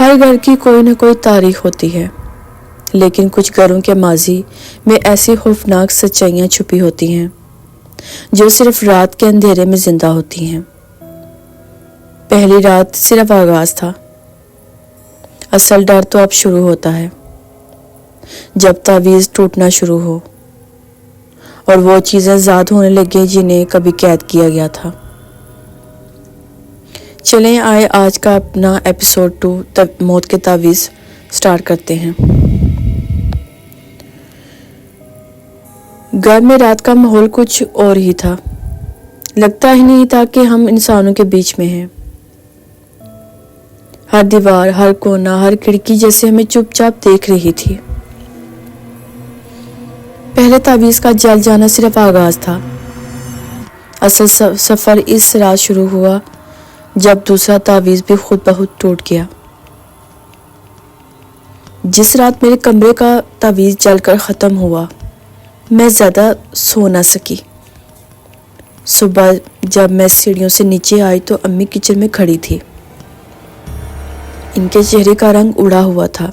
ہر گھر کی کوئی نہ کوئی تاریخ ہوتی ہے، لیکن کچھ گھروں کے ماضی میں ایسی خوفناک سچائیاں چھپی ہوتی ہیں جو صرف رات کے اندھیرے میں زندہ ہوتی ہیں۔ پہلی رات صرف آغاز تھا، اصل ڈر تو اب شروع ہوتا ہے، جب تعویذ ٹوٹنا شروع ہو اور وہ چیزیں ذات ہونے لگے جنہیں کبھی قید کیا گیا تھا۔ چلیں آئے آج کا اپنا ایپیسوڈ 2 موت کے تعویذ سٹارٹ کرتے ہیں۔ گھر میں رات کا ماحول کچھ اور ہی تھا، لگتا ہی نہیں تھا کہ ہم انسانوں کے بیچ میں ہیں۔ ہر دیوار، ہر کونا، ہر کھڑکی جیسے ہمیں چپ چاپ دیکھ رہی تھی۔ پہلے تعویذ کا جل جانا صرف آغاز تھا، اصل سفر اس رات شروع ہوا جب دوسرا تعویذ بھی خود بخود ٹوٹ گیا۔ جس رات میرے کمرے کا تعویذ جل کر ختم ہوا، میں زیادہ سو نہ سکی۔ صبح جب میں سیڑھیوں سے نیچے آئی تو امی کچن میں کھڑی تھی۔ ان کے چہرے کا رنگ اڑا ہوا تھا،